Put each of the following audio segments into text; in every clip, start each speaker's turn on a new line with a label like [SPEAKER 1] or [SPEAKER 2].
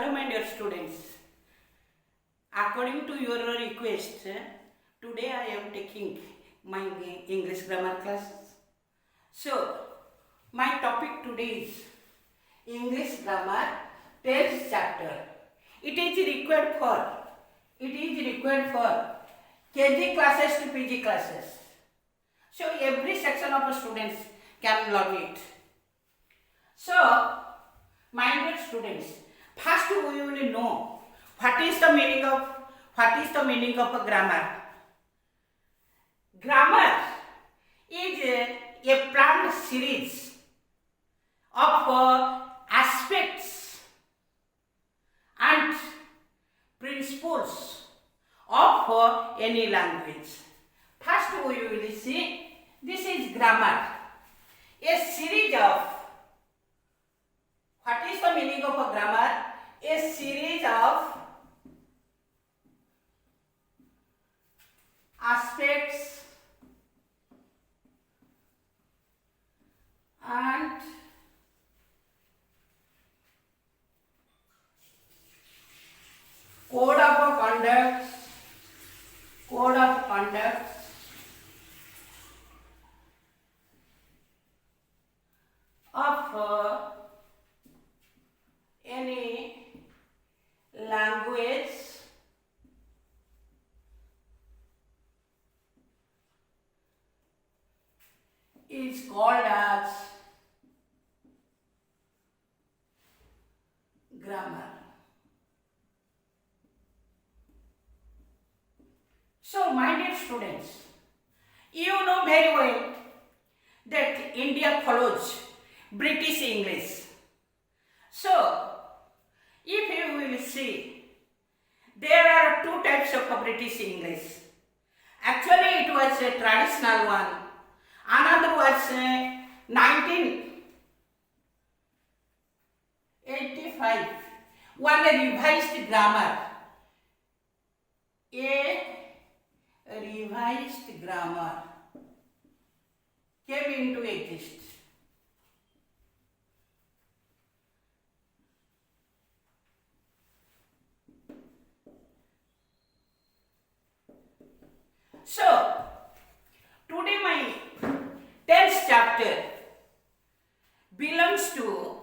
[SPEAKER 1] Hello my dear students, according to your request, today I am taking my English grammar class. So, my topic today is English grammar 10th chapter. It is required for KG classes to PG classes. So, every section of students can learn it. So, my dear students, first we will know what is the meaning of a grammar. Grammar is a planned series of aspects and principles of any language. First we will see, this is grammar, a series of, what is the meaning of a grammar? A series of aspects and code of conduct of any language is called as grammar. So, my dear students, you know very well that India follows British English. So, if you will see, there are two types of British English. Actually, it was a traditional one. Another was 1985. One revised grammar. A revised grammar came into existence. So, today my 10th chapter belongs to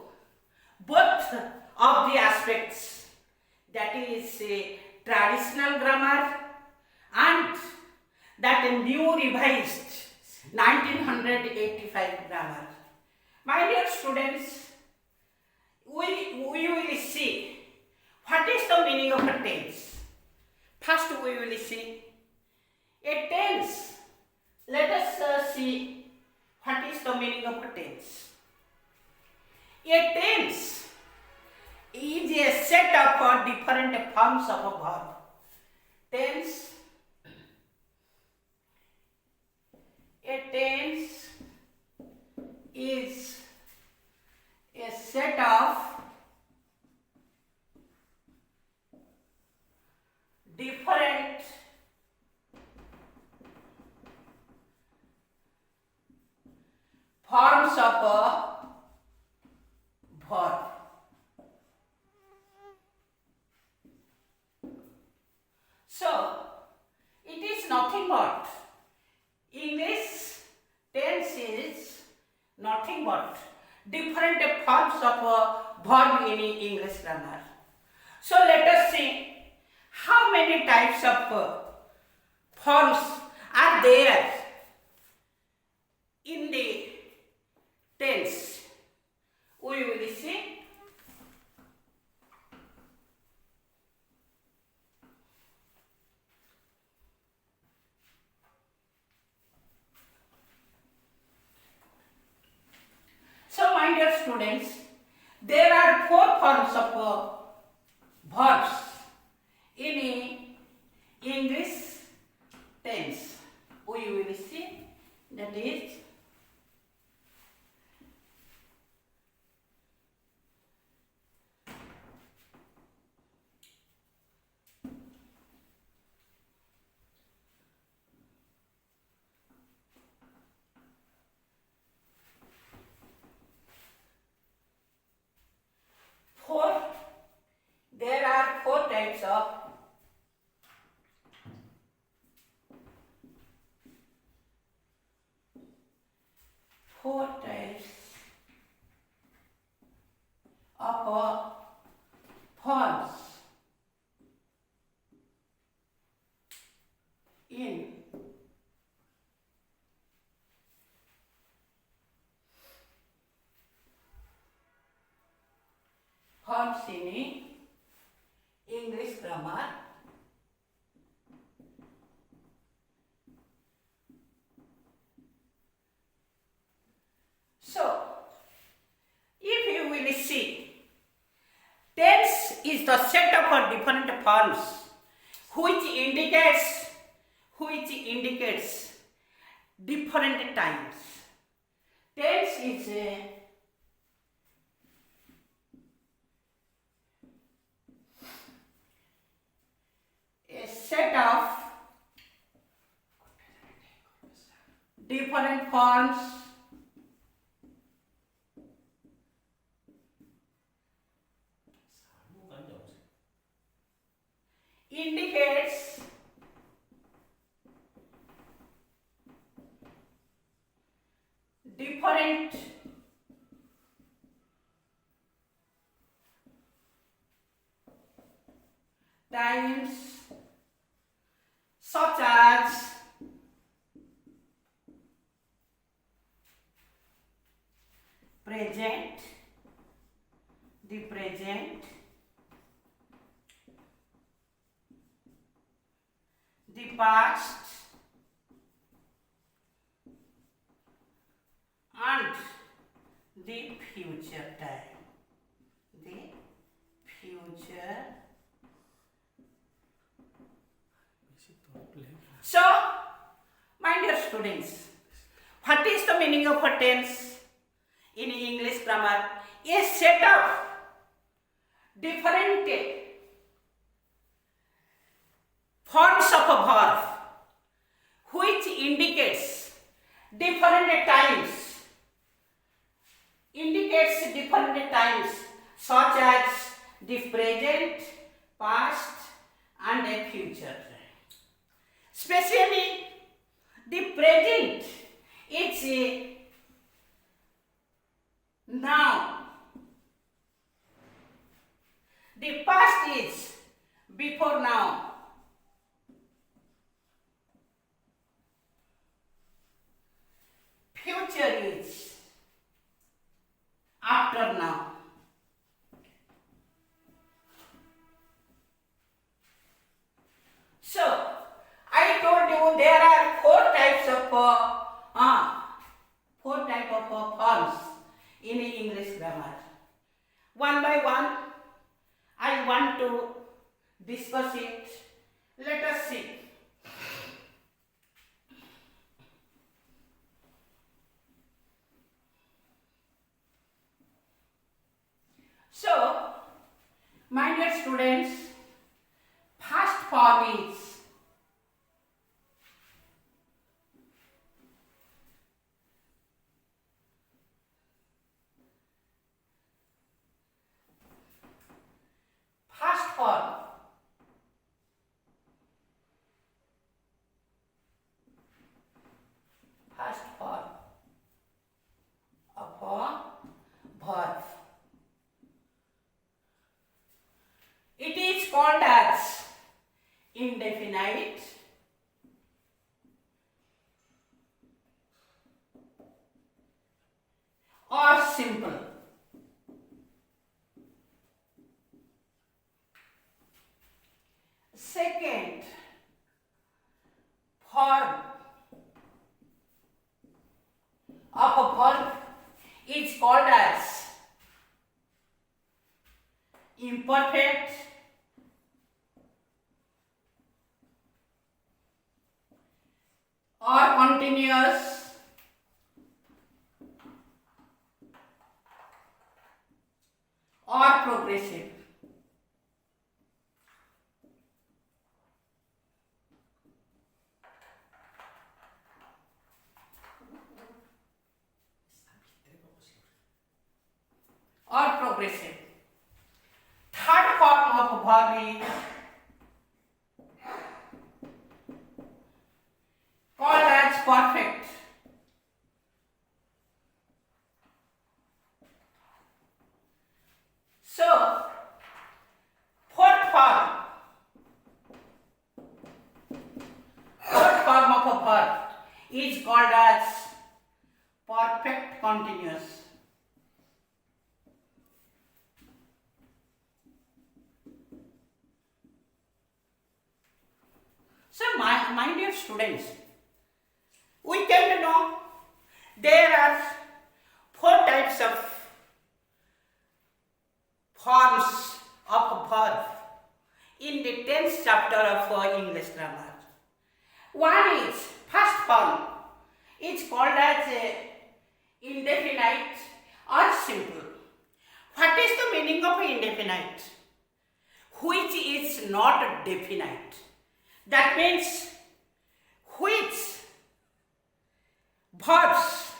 [SPEAKER 1] both of the aspects, that is traditional grammar and that new revised 1985 grammar. My dear students, we will see what is the meaning of a tense. First we will see a tense. Let us see what is the meaning of a tense. A tense is a set of different forms of a verb. Tense. A tense is a set of different forms of a verb. So, it is nothing but, English tense is nothing but different forms of a verb in English grammar. So, let us see how many types of forms are there in the tense. We will see. So, my dear students, there are four forms of verbs in English tense. We will see, that is types of forms in English grammar. So, if you will see, tense is the set of different forms which indicates different times. Tense is a set of different forms indicates different times, such as present, the present, the past, and the future time. The future. So, my dear students, what is the meaning of a tense in English grammar? A set of different forms of a verb which indicates different times, such as the present, past, and the future. Especially the present is now. The past is before now. Future is after now. So, I told you there are four types of forms in English grammar. One by one, I want to discuss it. Let us see. So, my dear students, first form is of a verb. It is called as indefinite, or simple. Second form of a verb is called as imperfect, or continuous, or progressive. Or progressive. Third form of verb is is called as perfect continuous. So my dear students, we came to know there are 4 types of forms of verb in the 10th chapter of English grammar. One is, first form is called as indefinite or simple. What is the meaning of indefinite? Which is not definite. That means which verbs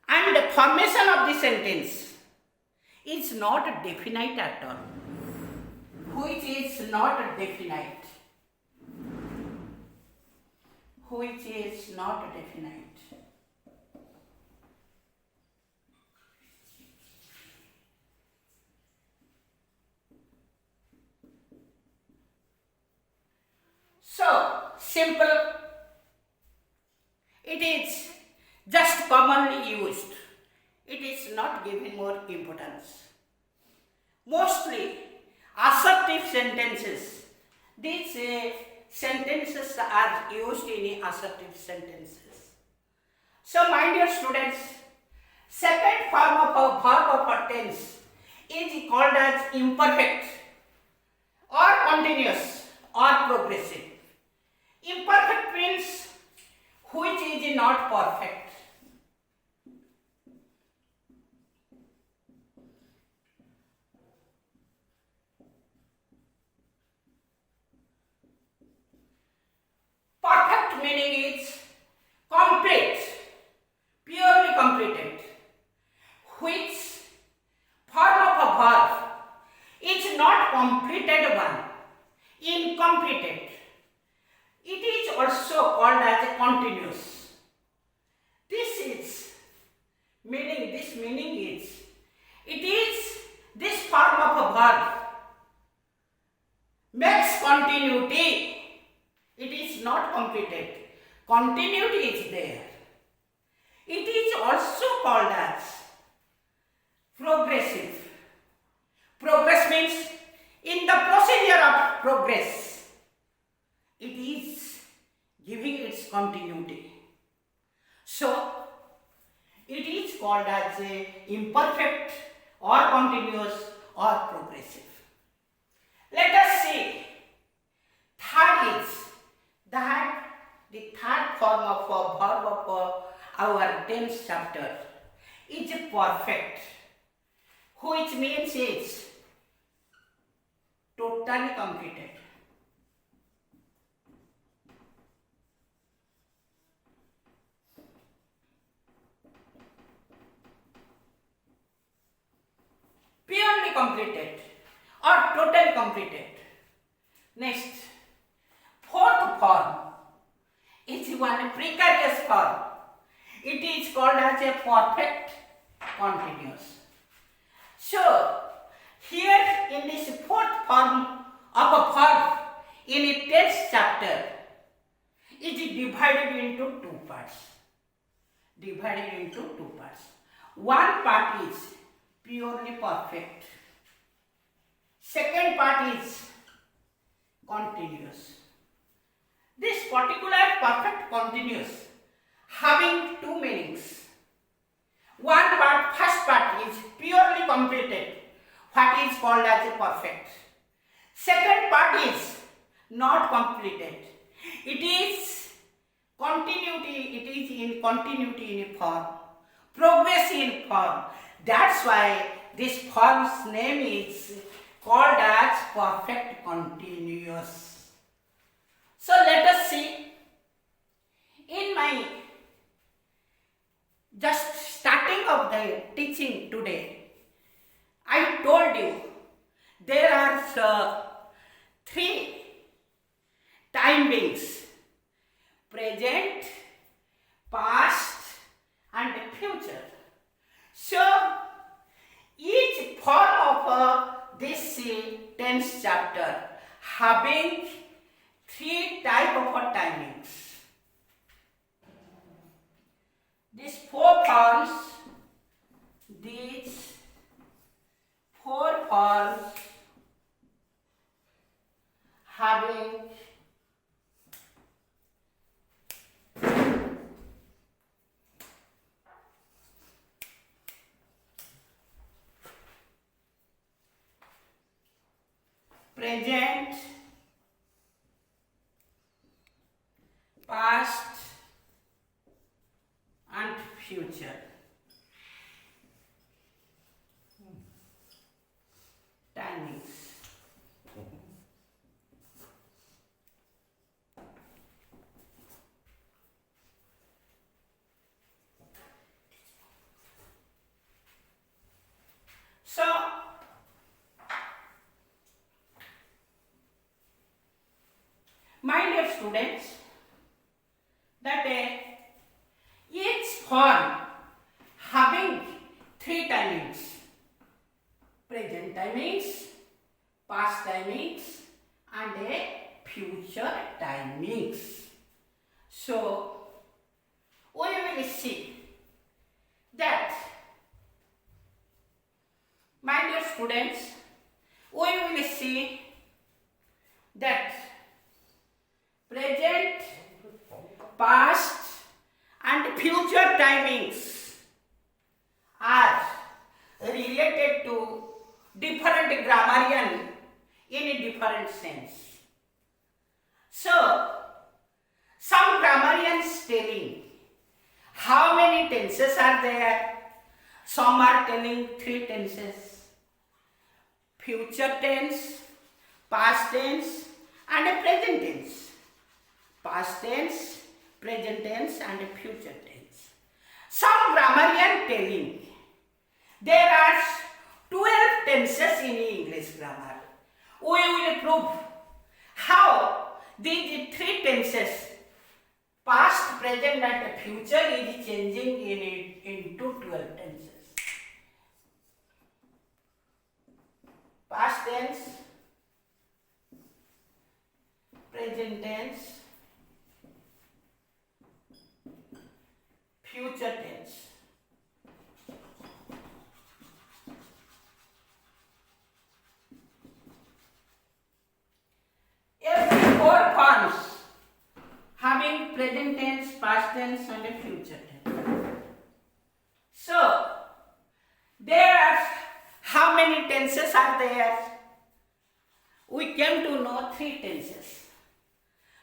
[SPEAKER 1] and the formation of the sentence is not definite at all. Which is not definite. Which is not definite. So, simple, it is just commonly used. It is not given more importance. Mostly assertive sentences. These sentences are used in assertive sentences. So, my dear students, second form of a verb of a tense is called as imperfect or continuous or progressive. Imperfect means which is not perfect. Perfect meaning is complete, purely completed. Which form of a verb is not completed one, incompleted. It is also called as a continuous. This meaning is, it is this form of a verb makes continuity. It is not completed. Continuity is there. It is also called as progressive. Progress means in the procedure of progress, it is giving its continuity. So, it is called as a imperfect or continuous or progressive. Let us see. Third is that the third form of a verb of our 10th chapter is perfect, which means is totally completed. Purely completed or totally completed. Next, fourth form is one precarious form. It is called as a perfect continuous. So, here in this fourth form of a verb in a 10th chapter is divided into 2 parts. One part is purely perfect. Second part is continuous. This particular perfect continuous having 2 meanings. First part is purely completed, what is called as a perfect. Second part is not completed. It is continuity, it is in continuity in form, progress in form. That's why this form's name is called as perfect continuous. So let us see. In my just starting of the teaching today, I told you there are 3 time beings: present, past and future. So each form of this 10th chapter having 3 type of timings. these four forms, these four forms having present, past and future. Timings. So, my dear students, that each form having three timings: present timings, past timings and a future timings. So, we will see that, my dear students, we will see that present, past and future timings are related to different grammarian in a different sense. So, some grammarians telling how many tenses are there. Some are telling three tenses: future tense, past tense and a present tense. Past tense, present tense and a future tense. Some grammarian telling there are 12 tenses in English grammar. We will prove how these three tenses, past, present and future, is changing into 12 tenses. Past tense, present tense, future tense. Every four forms having present tense, past tense and a future tense. So, there are how many tenses are there? We came to know three tenses.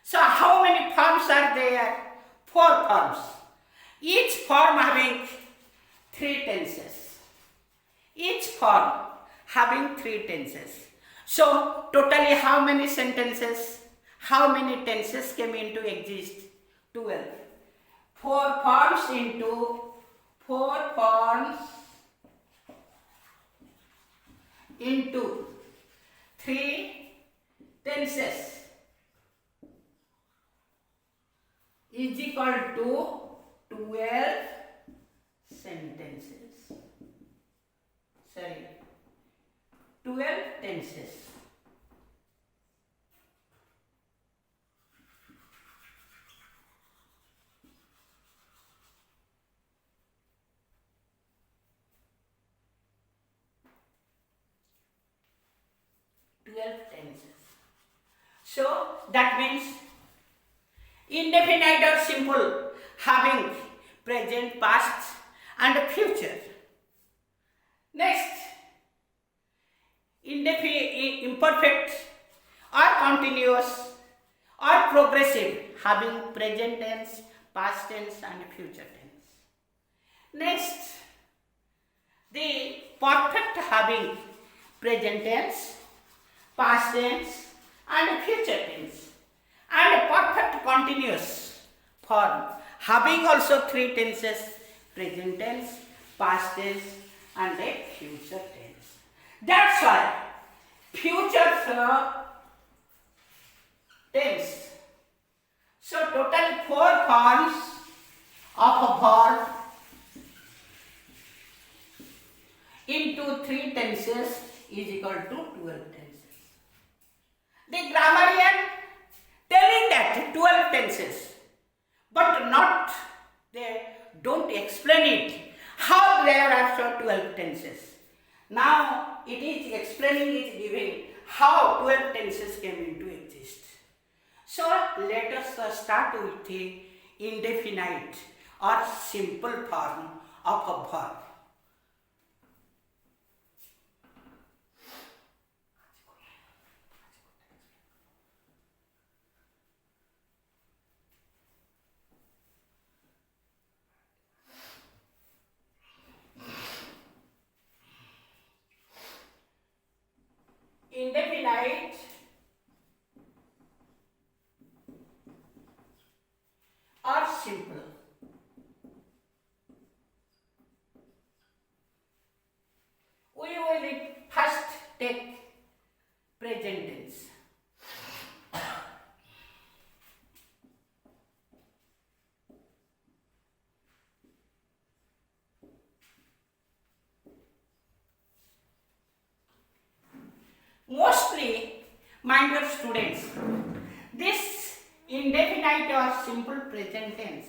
[SPEAKER 1] So, how many forms are there? Four forms. Each form having three tenses. Each form having three tenses. So, totally how many sentences? How many tenses came into exist? 12. Four forms into three tenses is equal to 12 sentences. 12 tenses. Tenses. So that means indefinite or simple having present, past and future. Next, imperfect or continuous or progressive having present tense, past tense and future tense. Next, the perfect having present tense, past tense and future tense, and perfect continuous form having also three tenses: present tense, past tense and a future tense. That's why future tense. So total four forms of a verb into three tenses is equal to 12 tenses. The grammarian telling that 12 tenses, but not the don't explain it. How there are so 12 tenses. Now it is explaining, is giving how 12 tenses came into exist. So let us start with the indefinite or simple form of a verb. Indefinite or simple. We will first take present tense. Mostly, my dear students, this indefinite or simple present tense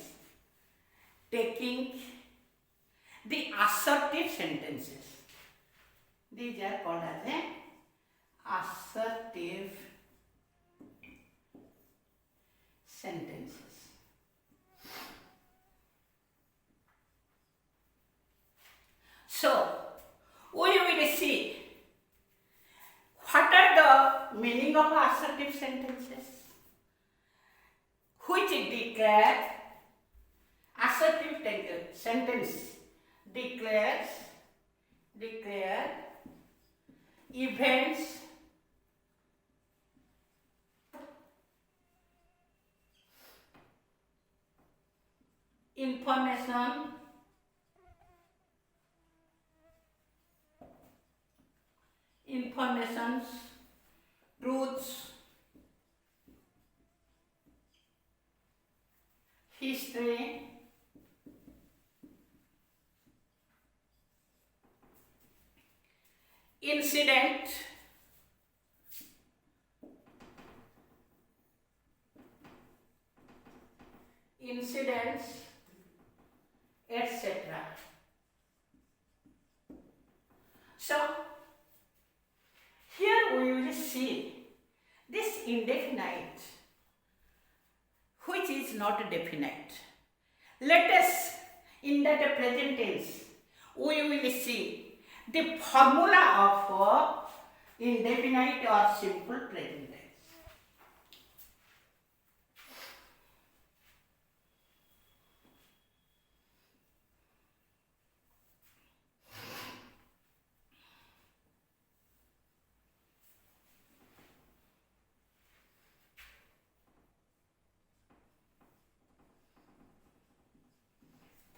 [SPEAKER 1] taking the assertive sentences. These are called as assertive sentences. So, we will see what are the meaning of assertive sentences, which declare assertive sentence declare events informations, truths, history, incident, incidents, etc. So, here we will see this indefinite, which is not definite. Let us, in that present tense, we will see the formula of indefinite or simple present tense.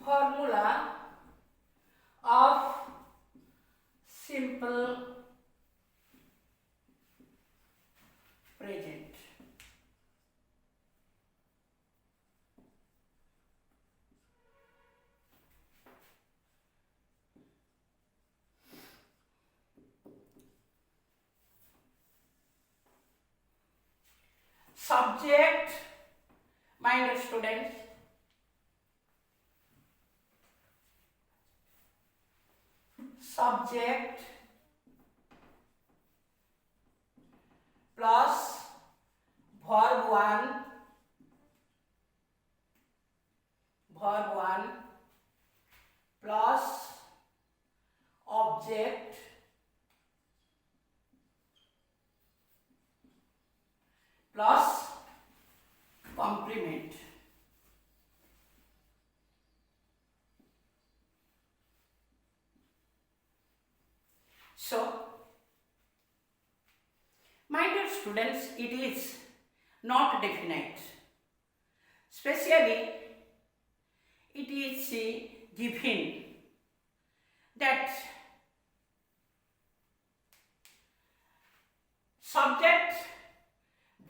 [SPEAKER 1] Formula of simple present. Subject, my dear students, subject plus verb 1 plus object plus complement. So, my dear students, it is not definite. Especially, it is given that subject,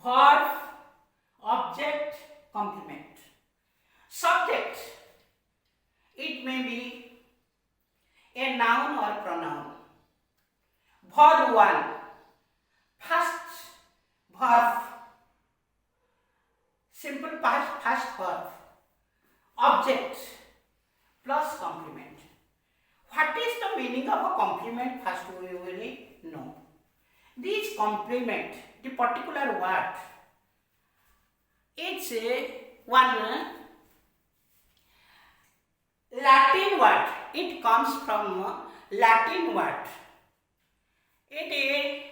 [SPEAKER 1] verb, object, complement. Subject, it may be a noun or pronoun. Verb 1, first verb, simple past first verb. Object, the meaning of a complement? First we will know. This complement, the particular word, it's one Latin word. It comes from Latin word. It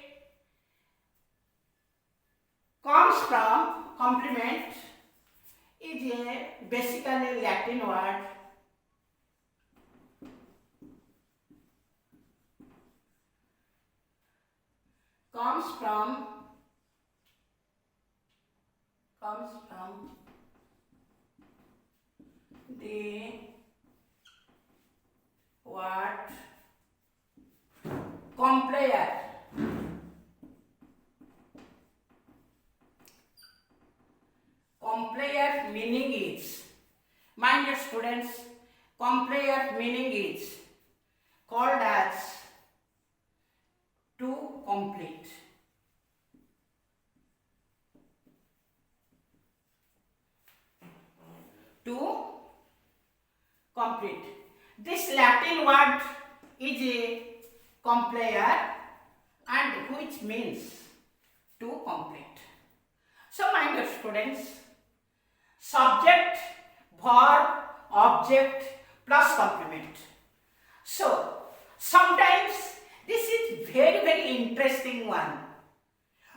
[SPEAKER 1] comes from complement. Is basically Latin word. Comes from the word compare. Compare meaning is, my dear students, compare meaning is called as to complete. To complete. This Latin word is a compare and which means to complete. So my dear students, subject, verb, object plus complement. So sometimes this is very interesting one.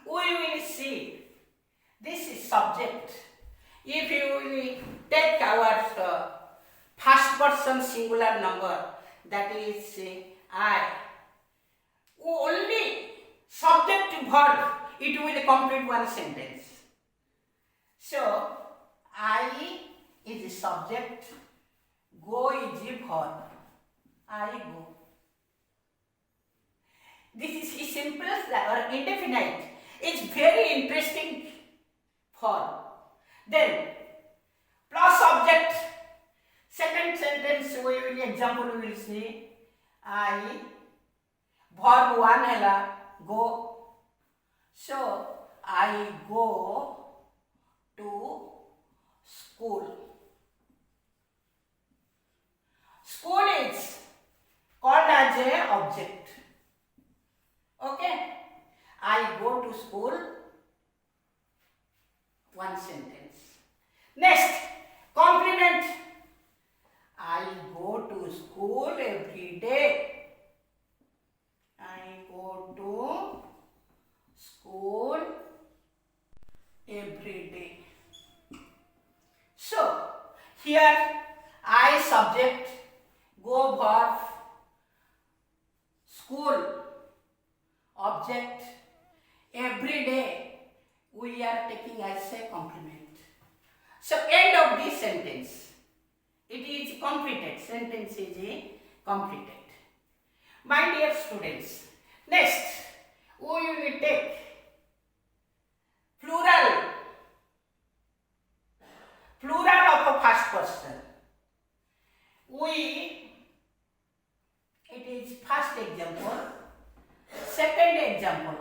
[SPEAKER 1] We will see this is subject. If you will take our first person singular number, that is I, only subject to verb, it will complete one sentence. So I is the subject, go is the verb. I go. This is the simplest or indefinite. It's very interesting form. Then plus object. Second sentence we will example we will see. I verb one hela go. So I go to school. School is called as a object. Okay. I go to school. One sentence. Next, complement. I go to school every day. I go to school every day. So, here I subject, go verb, school object, every day we are taking as a complement. So end of this sentence. It is completed. Sentence is completed. My dear students, next we will take plural of a first person. It is first example, second example.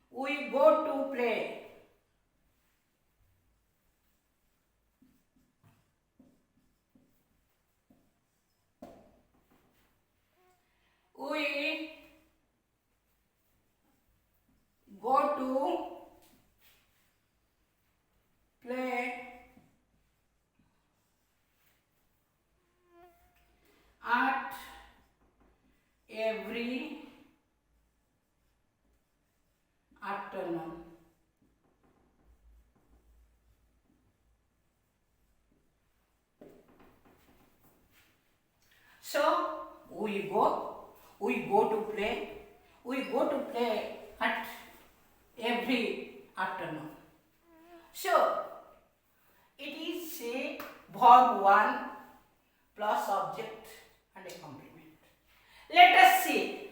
[SPEAKER 1] We go to play. We go to play at every afternoon. So we go to play at every afternoon. So it is a verb one plus object and a complement. Let us see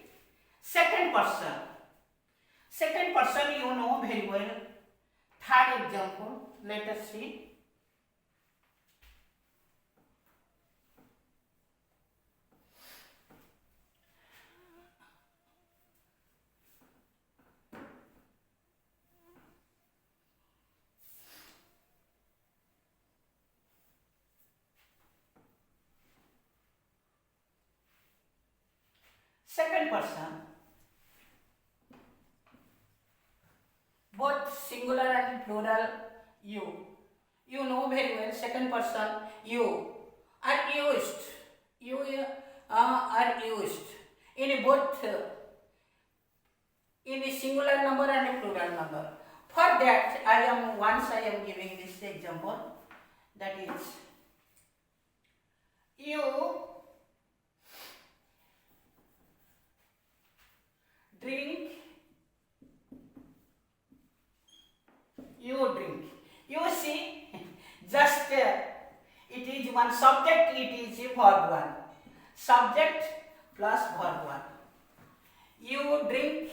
[SPEAKER 1] second person. Second person you know very well. Third example, let us see. second person, both singular and plural, you. You know very well, second person, you are used. You are used in both in a singular number and a plural number. For that, I am giving this example. That is, you drink, you drink. You see, just it is one subject, it is a verb one. Subject plus verb one. You drink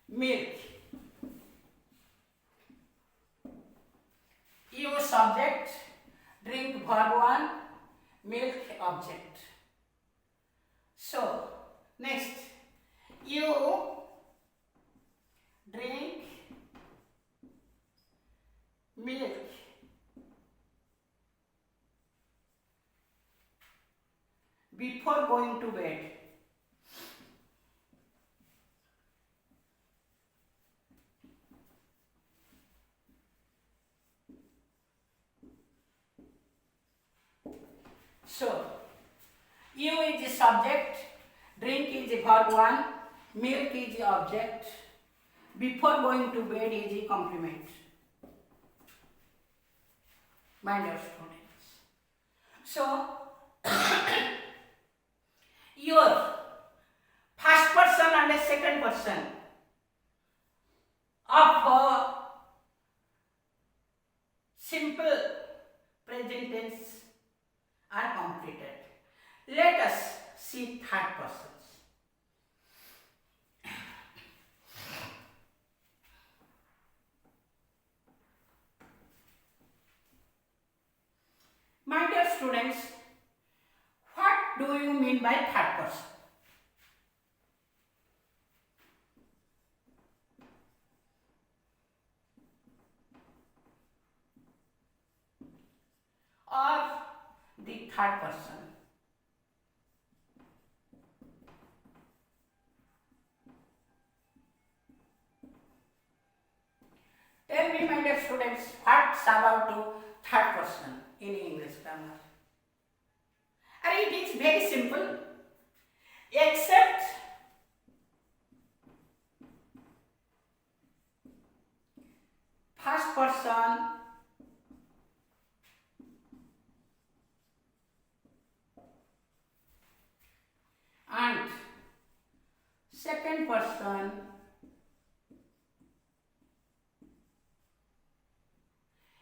[SPEAKER 1] milk. You subject, drink verb one, milk object. So, next, you drink milk before going to bed. So, you is the subject, drink is the verb one, milk is the object, before going to bed is the complement. My dear students. So, your first person and a second person of simple present tense are completed. Let us see third persons. My dear students, what do you mean by third person? Or the third person? Tell me, my dear students, what's about to third person in English grammar? And it is very simple, except first person and second person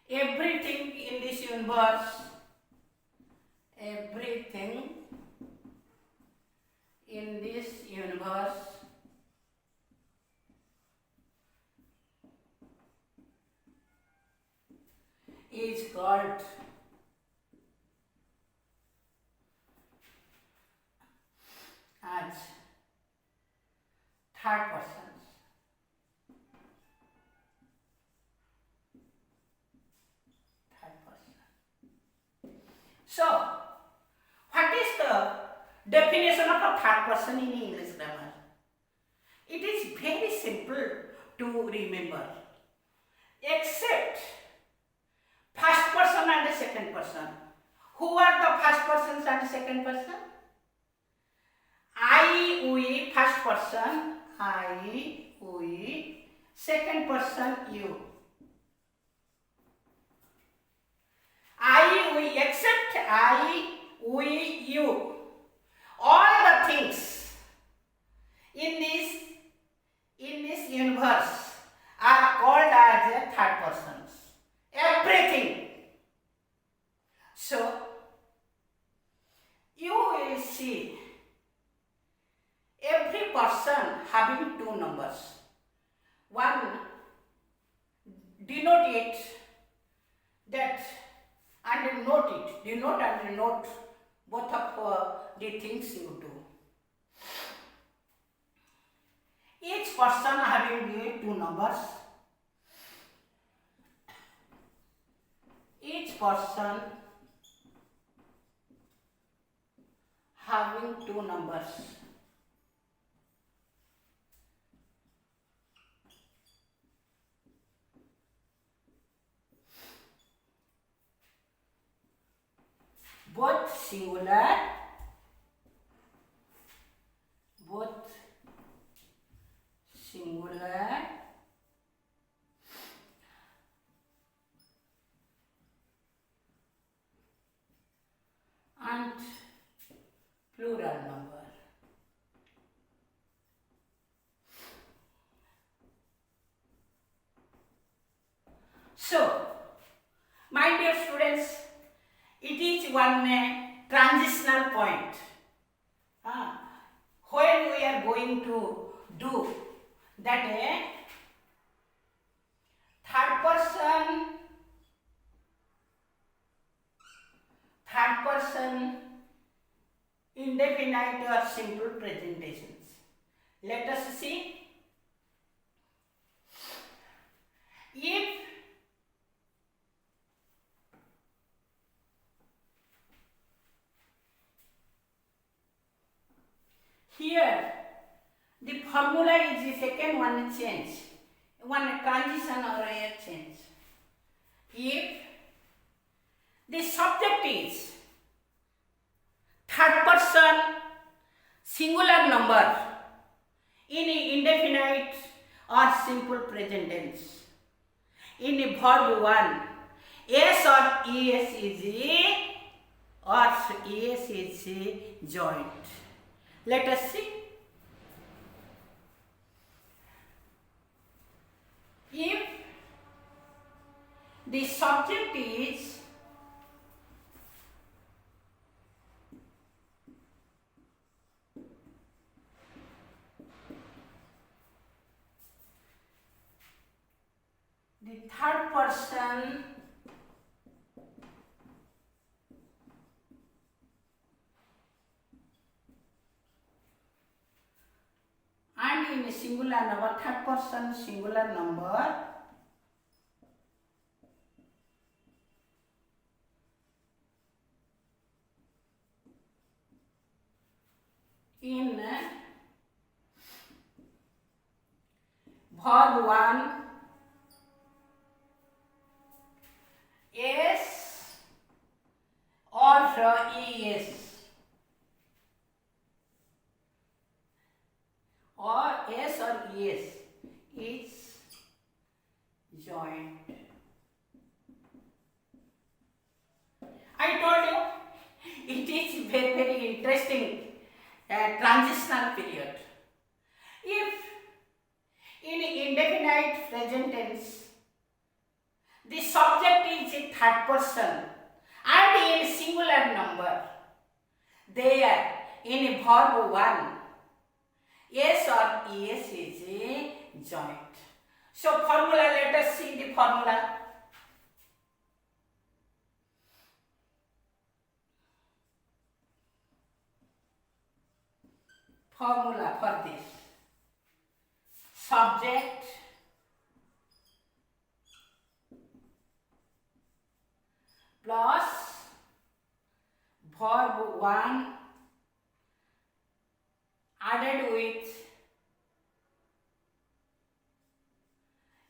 [SPEAKER 1] everything in this universe, everything in this universe is called as third persons. Third person. So, what is the definition of a third person in English grammar? It is very simple to remember, except first person and second person. Who are the first persons and second person? I, we, first person, I, we, second person, you. I, we, except I, we, you. All the things in this universe are called as a third persons. Everything. So, you will see every person having two numbers. One denote it, that, and note it. Denote and note, both of the things you do. Each person having two numbers. Each person having two numbers. Both singular, and plural number. So, my dear students, it is one transitional point. When we are going to do that third person indefinite or simple presentations. Let us see. If here the formula is the second one change, one transition or a change. If the subject is third person singular number in indefinite or simple present tense, in verb 1, S or ES is joint. Let us see. If the subject is the third person and in a singular number, third person singular number, in verb 1, S or ES or S or ES is joint. I told you it is very interesting transitional period. If in indefinite present tense the subject is a third person and in singular number, there in verb 1, S or ES is a joint. So formula, let us see the formula. Formula for this: subject plus verb 1 added with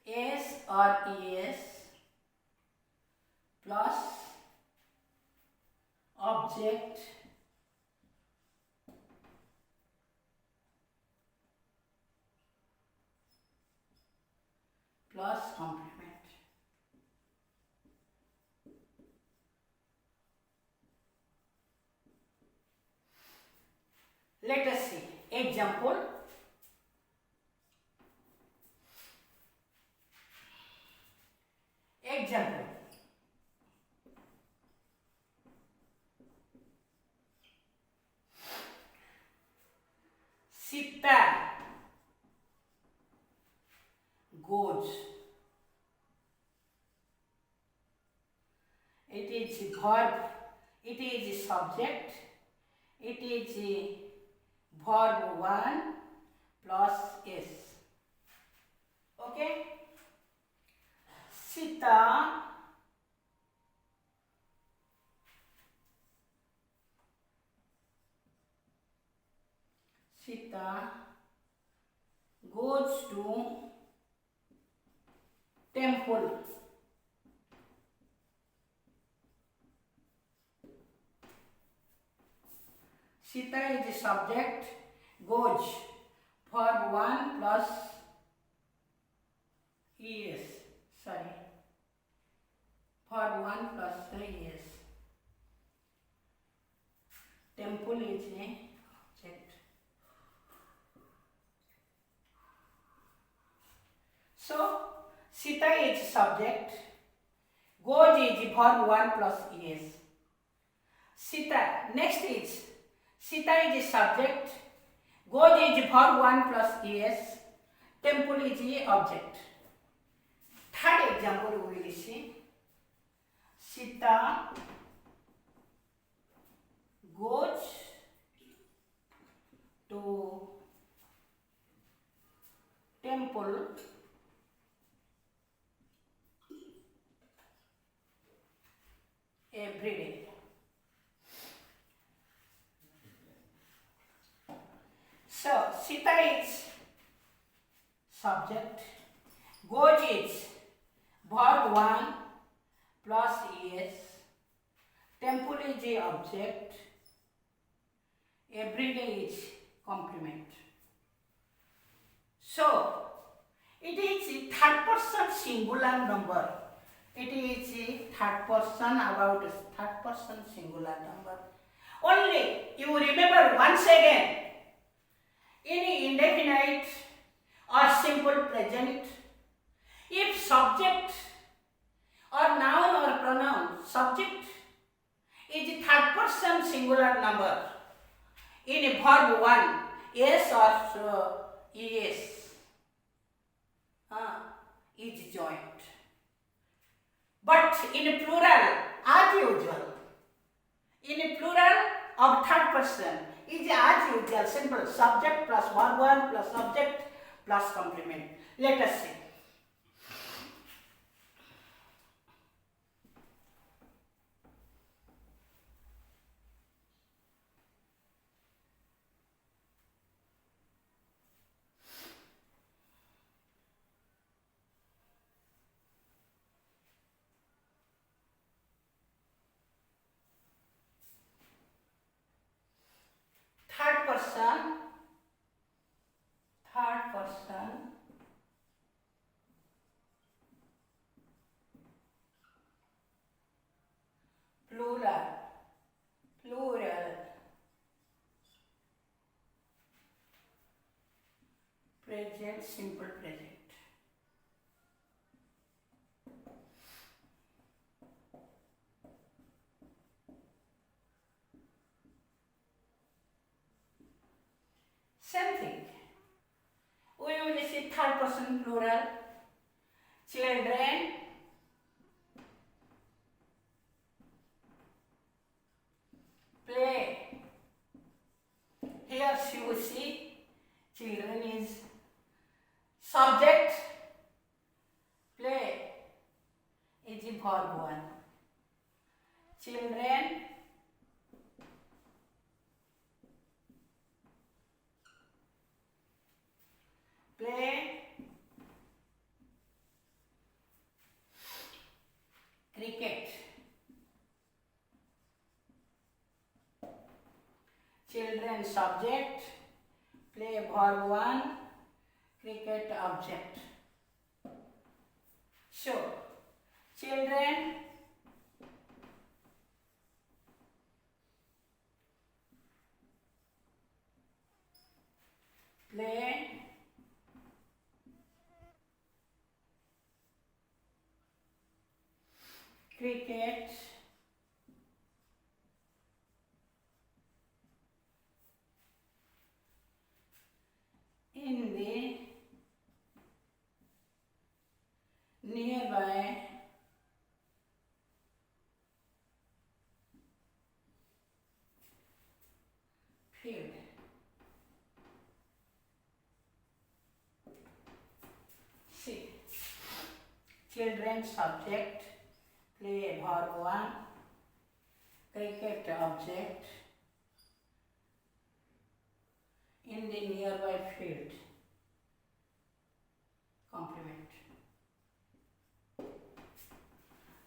[SPEAKER 1] S or ES plus object plus complement. Let us see example. Example: Sita goes. It is verb, it is subject, it is verb 1 plus S. Okay? Sita Sita goes to temple. Sita is the subject, goes, verb 1 plus es, verb 1 plus es. Temple is a object. So, Sita is subject, goes is verb 1 plus es. Sita, next is, Sita is subject, goes is verb 1 plus es, temple is the object. Third example we will see, Sita goes to temple every day. So, Sita is subject, goes is verb 1 plus es, temple is the object, every day is complement. So, it is a third person singular number. It is a third person, about third person singular number. Only you remember once again, any indefinite or simple present, if subject or noun or pronoun, subject is a third person singular number, in a verb 1, yes or es is joined. But in a plural, as usual, in a plural of third person, is as usual, simple, subject plus verb 1 plus subject plus complement. Let us see. Third person, plural, present, simple present. Same thing. We will see third person plural, children, play. Here you see children is subject, play is the verb 1. Children play cricket. Children subject, play verb 1, cricket object. So, children play cricket in the nearby field. See, children subject, play verb 1, cricket object, in the nearby field. Complement.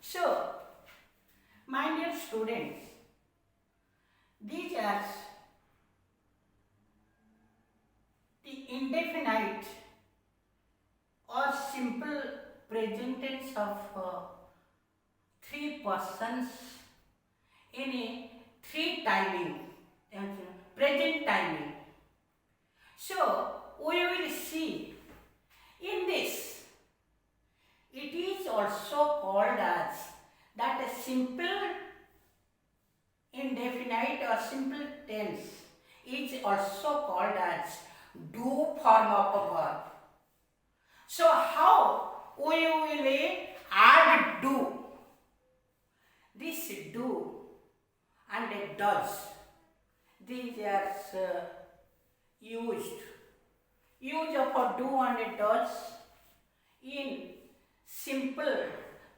[SPEAKER 1] So, my dear students, these are the indefinite or simple present tense of three persons in a three timing, present timing. So, we will see in this, it is also called as that a simple indefinite or simple tense is also called as do form of a verb. So how we will add do? This do and does, these are used. Use of a do and does in simple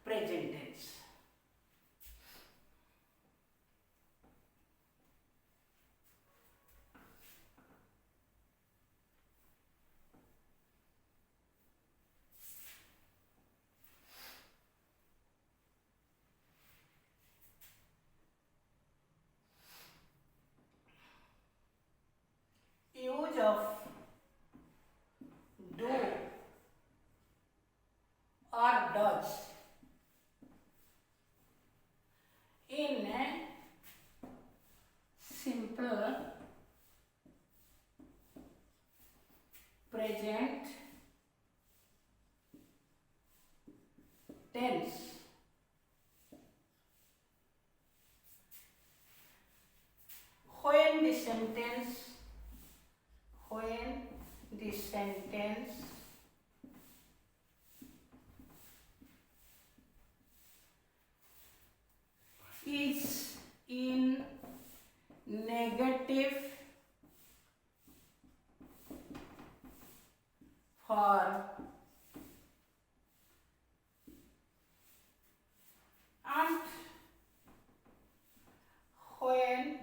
[SPEAKER 1] present tense. Use of do or does in a simple present tense. When the sentence is in negative form and when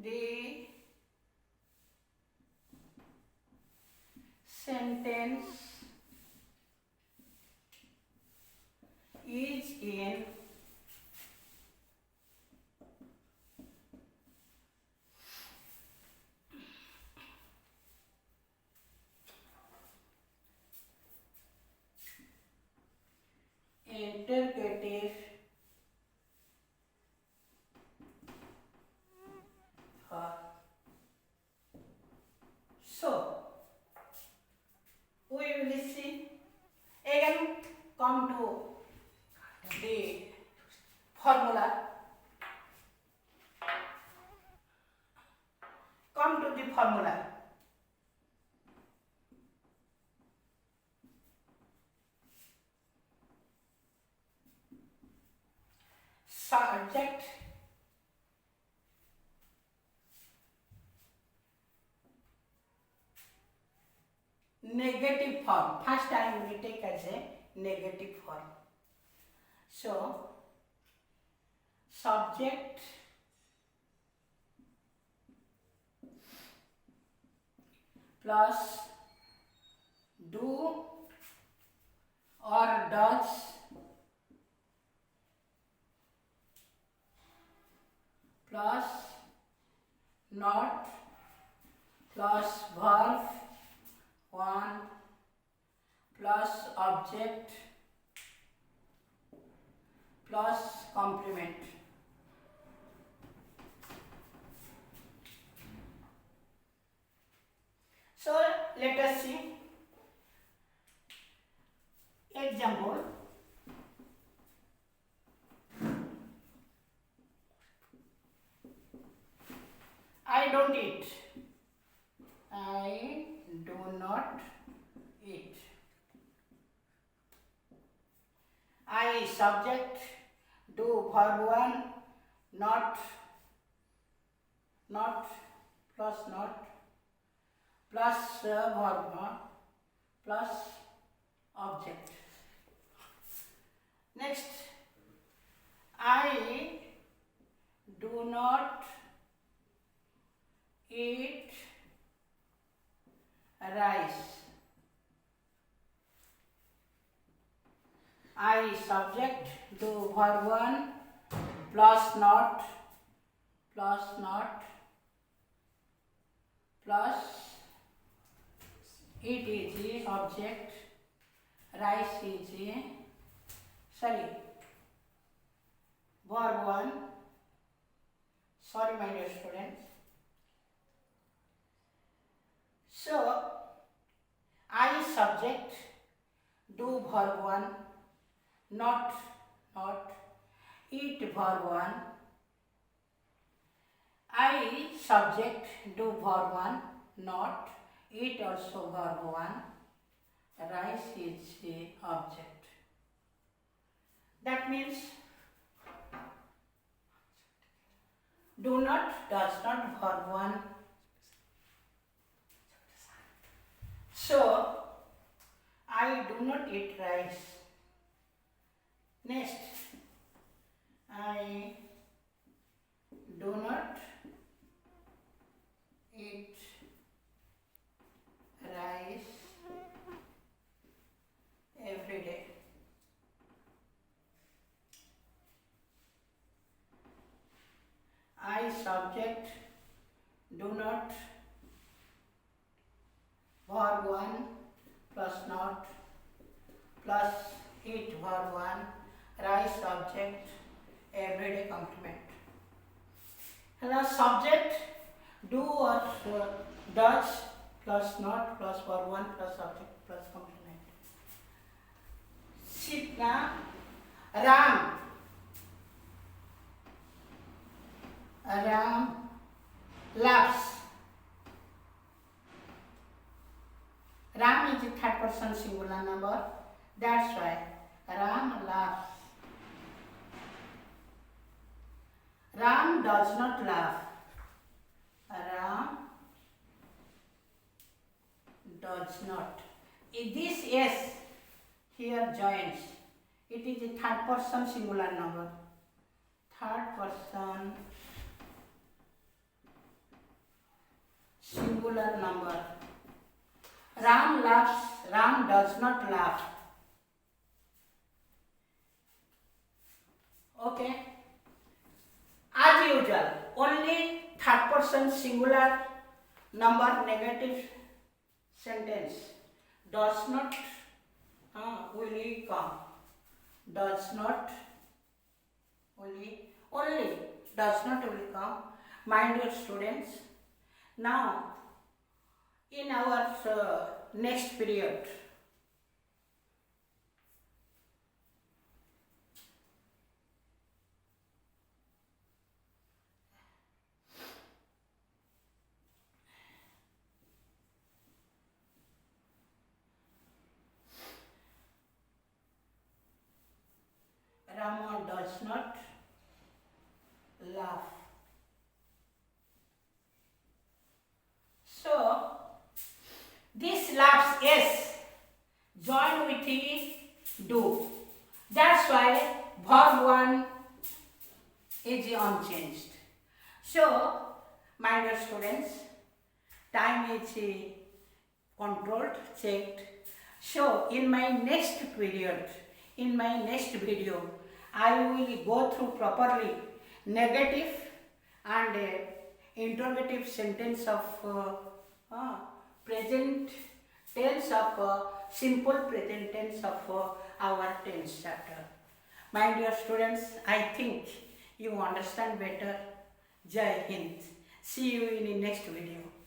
[SPEAKER 1] the sentence is in interrogative form. So, we will see again come to the formula. Come to the formula. Subject negative form. First time we take as a negative form. So, subject plus do or does plus not plus verb 1 plus object plus complement. So let us see example. I don't eat. I do not eat. I subject, do verb 1, not plus not plus verb 1 plus object. Next, I do not eat rice. I subject, do verb 1 plus not plus it is the object, rice is the verb 1. Sorry my dear students. So I subject, do verb 1, not eat verb 1. I subject, do verb 1, not eat also verb 1. Rice is the object. That means do not, does not, verb 1. So I do not eat rice. Next, I do not eat rice every day. I subject, do not, verb 1 plus not plus eat verb 1, rice subject, everyday complement. And the subject, do or does plus not plus verb 1 plus subject plus complement. Sit now. Ram laughs. Ram is a third person singular number. That's why Ram laughs. Ram does not laugh. Ram does not. This S here joins. It is a third person singular number. Third person singular number. Ram laughs. Ram does not laugh. Okay. As usual, only third person singular number negative sentence does not will come. Does not only does not will come. My dear students, now in our next period, Rama does not laugh. So this laughs S join with the do. That's why verb 1 is unchanged. So my dear students, time is controlled, checked. So in my next period, in my next video, I will go through properly negative and interrogative sentence of present tense of simple present tense of our tense chapter. My dear students, I think you understand better. Jai Hind. See you in the next video.